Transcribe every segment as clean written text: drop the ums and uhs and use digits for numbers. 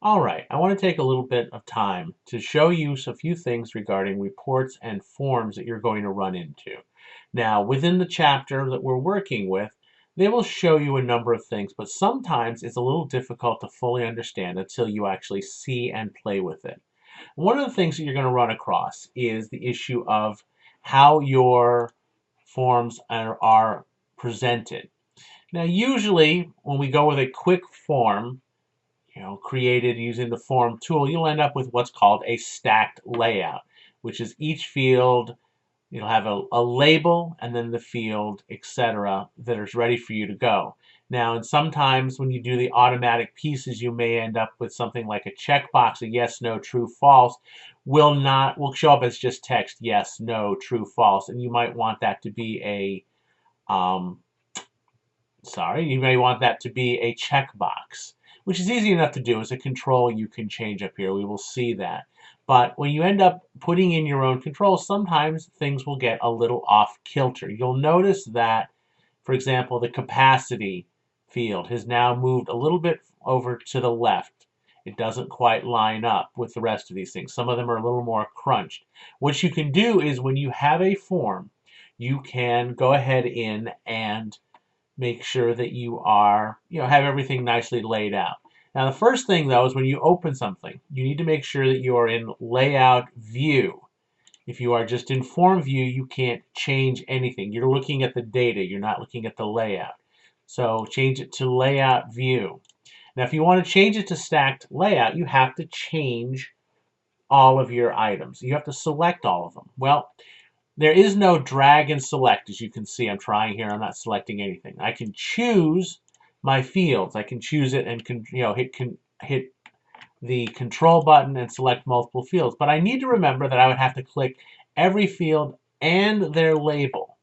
All right, I want to take a little bit of time to show you a few things regarding reports and forms that you're going to run into. Now, within the chapter that we're working with, they will show you a number of things, but sometimes it's a little difficult to fully understand until you actually see and play with it. One of the things that you're going to run across is the issue of how your forms are presented. Now, usually when we go with a quick form, created using the form tool, you'll end up with what's called a stacked layout, which is each field, you'll have a label and then the field, etc., that is ready for you to go. Now, and sometimes when you do the automatic pieces, you may end up with something like a checkbox, a yes, no, true, false, will show up as just text, yes, no, true, false, and you might want that to be you may want that to be a checkbox, which is easy enough to do. As a control you can change up here. We will see that. But when you end up putting in your own controls, sometimes things will get a little off kilter. You'll notice that, for example, the capacity field has now moved a little bit over to the left. It doesn't quite line up with the rest of these things. Some of them are a little more crunched. What you can do is when you have a form, you can go ahead in and make sure that you have everything nicely laid out. Now, the first thing, though, is when you open something, you need to make sure that you are in layout view. If you are just in form view, you can't change anything. You're looking at the data. You're not looking at the layout. So change it to layout view. Now, if you want to change it to stacked layout, you have to change all of your items. You have to select all of them. Well, there is no drag and select. As you can see, I'm trying here. I'm not selecting anything. I can choose my fields. I can choose it and hit the control button and select multiple fields. But I need to remember that I would have to click every field and their label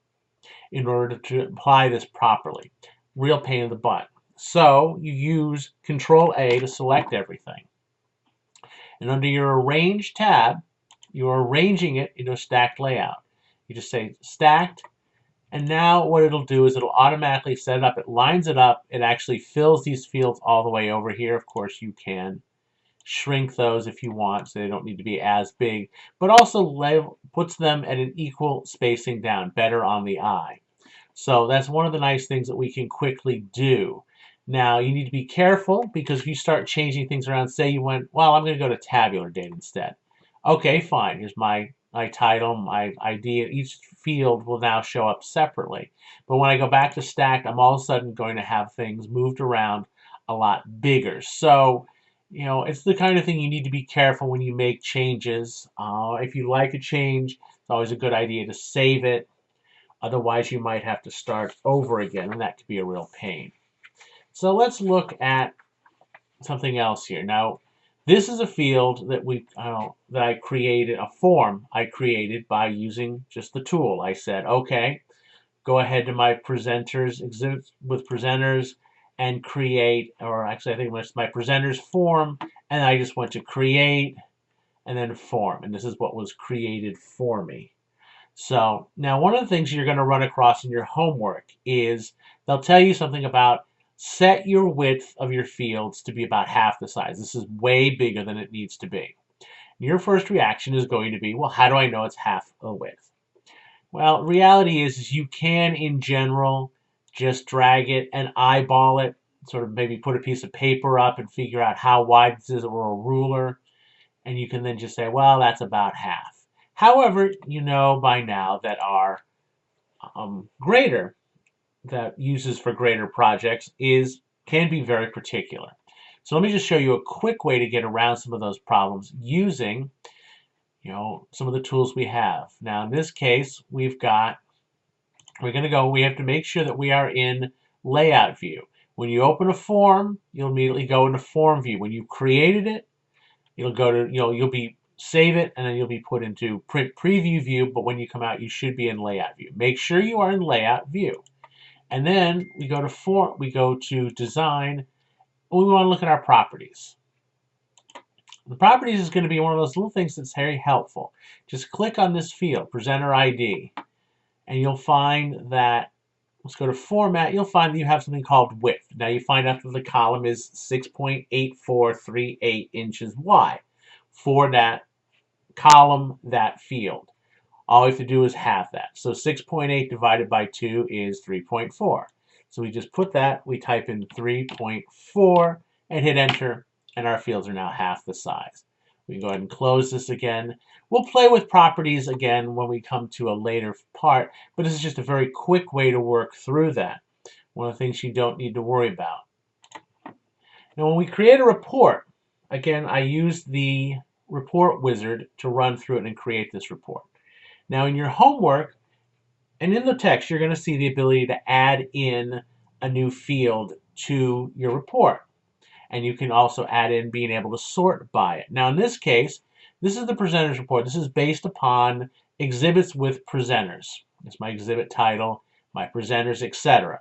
in order to apply this properly. Real pain in the butt. So you use Control A to select everything. And under your Arrange tab, you're arranging it into a stacked layout. You just say stacked, and now what it'll do is it'll automatically set it up. It lines it up. It actually fills these fields all the way over here. Of course, you can shrink those if you want, so they don't need to be as big, but also puts them at an equal spacing down, better on the eye. So that's one of the nice things that we can quickly do. Now, you need to be careful because if you start changing things around, say you went, well, I'm going to go to tabular date instead. Okay, fine. Here's my title, my ID. Each field will now show up separately. But when I go back to stacked, I'm all of a sudden going to have things moved around a lot bigger. So, it's the kind of thing you need to be careful when you make changes. If you like a change, it's always a good idea to save it. Otherwise, you might have to start over again, and that could be a real pain. So let's look at something else here. Now, this is a field that I created, a form I created by using just the tool. I said, okay, go ahead to my presenters, exhibits with presenters, and create, or actually I think it's my presenters form, and I just went to create, and then form, and this is what was created for me. So now one of the things you're going to run across in your homework is they'll tell you something about set your width of your fields to be about half the size. This is way bigger than it needs to be. Your first reaction is going to be, well, how do I know it's half the width? Well, reality is you can, in general, just drag it and eyeball it, sort of maybe put a piece of paper up and figure out how wide this is, or a ruler, and you can then just say, well, that's about half. However, you know by now that our grader that uses for grader projects can be very particular. So let me just show you a quick way to get around some of those problems using some of the tools we have. Now in this case, we have to make sure that we are in layout view. When you open a form, you'll immediately go into form view. When you created it, you'll go to, save it, and then you'll be put into print preview view, but when you come out, you should be in layout view. Make sure you are in layout view. And then we go to design, and we want to look at our properties. The properties is going to be one of those little things that's very helpful. Just click on this field, presenter ID, and you'll find that Let's go to format. You'll find that you have something called width. Now you find out that the column is 6.8438 inches wide for that column, that field. All we have to do is half that. So 6.8 divided by 2 is 3.4. So we just put that, we type in 3.4 and hit enter, and our fields are now half the size. We can go ahead and close this again. We'll play with properties again when we come to a later part, but this is just a very quick way to work through that. One of the things you don't need to worry about. Now when we create a report, again, I use the report wizard to run through it and create this report. Now in your homework and in the text, you're going to see the ability to add in a new field to your report. And you can also add in being able to sort by it. Now in this case, this is the presenter's report. This is based upon exhibits with presenters. It's my exhibit title, my presenters, etc.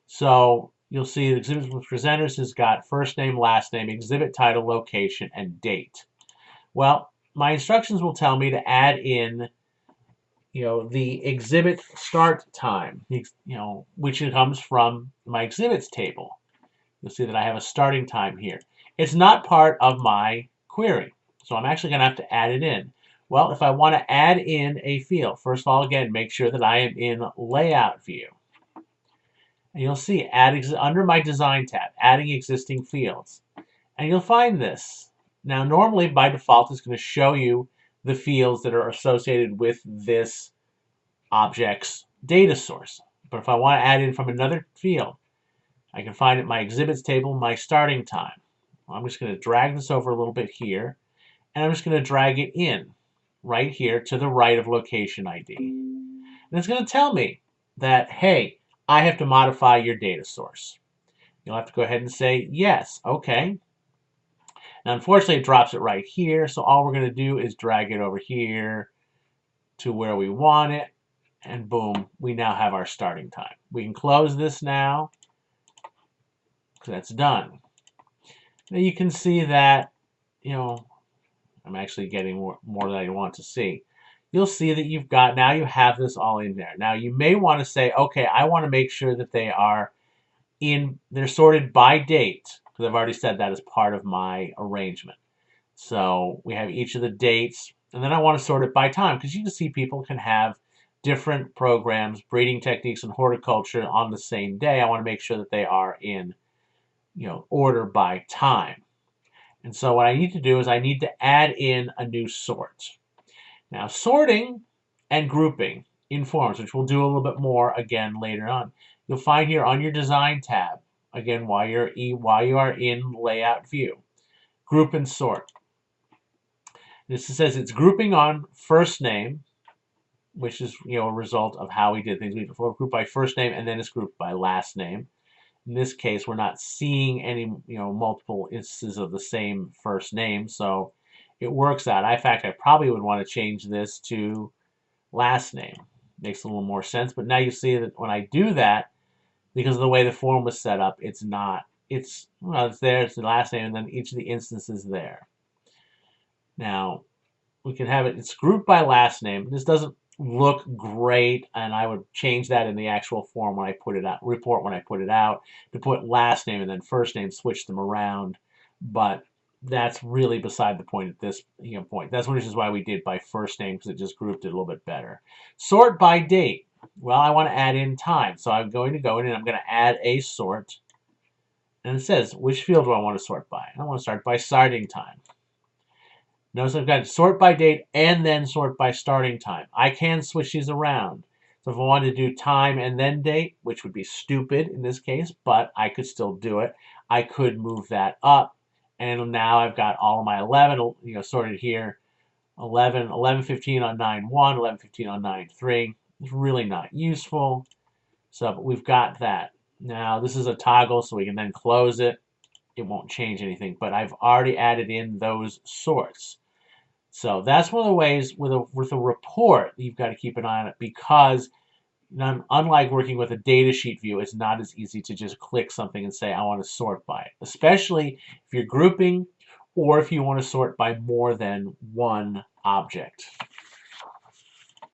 So you'll see the exhibits with presenters has got first name, last name, exhibit title, location, and date. Well, my instructions will tell me to add in the exhibit start time, which comes from my exhibits table. You'll see that I have a starting time here. It's not part of my query, so I'm actually going to have to add it in. Well, if I want to add in a field, first of all, again, make sure that I am in Layout View. And you'll see under my Design tab, adding existing fields. And you'll find this. Now, normally, by default, it's going to show you the fields that are associated with this object's data source. But if I want to add in from another field, I can find it in my exhibits table, my starting time. I'm just going to drag this over a little bit here, and I'm just going to drag it in right here to the right of location ID. And it's going to tell me that, hey, I have to modify your data source. You'll have to go ahead and say, yes, okay. Now, unfortunately, it drops it right here, so all we're going to do is drag it over here to where we want it, and boom, we now have our starting time. We can close this now, because that's done. Now you can see that, I'm actually getting more than I want to see. You'll see that now you have this all in there. Now you may want to say, okay, I want to make sure that they're sorted by date, because I've already said that as part of my arrangement. So we have each of the dates, and then I want to sort it by time, because you can see people can have different programs, breeding techniques and horticulture on the same day. I want to make sure that they are in order by time. And so what I need to do is I need to add in a new sort. Now sorting and grouping in forms, which we'll do a little bit more again later on. You'll find here on your Design tab, again while you are in Layout View, Group and Sort. This says it's grouping on first name, which is a result of how we did things. We group by first name and then it's grouped by last name. In this case, we're not seeing any multiple instances of the same first name, so it works out. In fact, I probably would want to change this to last name. Makes a little more sense, but now you see that when I do that, because of the way the form was set up, it's there, it's the last name, and then each of the instances there. Now, we can have it's grouped by last name. This doesn't look great, and I would change that in the actual form when I put it out, report when I put it out, to put last name and then first name, switch them around. But that's really beside the point at this point. That's which is why we did by first name, because it just grouped it a little bit better. Sort by date. Well, I want to add in time, so I'm going to go in and I'm going to add a sort. And it says, which field do I want to sort by? I want to start by starting time. Notice I've got sort by date and then sort by starting time. I can switch these around. So if I wanted to do time and then date, which would be stupid in this case, but I could still do it, I could move that up. And now I've got all of my 11 sorted here. 11:15 on 9:1, 11:15 on 9:3. It's really not useful. So but we've got that. Now this is a toggle, so we can then close it. It won't change anything, but I've already added in those sorts. So that's one of the ways with a report you've got to keep an eye on it, because unlike working with a data sheet view, it's not as easy to just click something and say I want to sort by it, especially if you're grouping or if you want to sort by more than one object.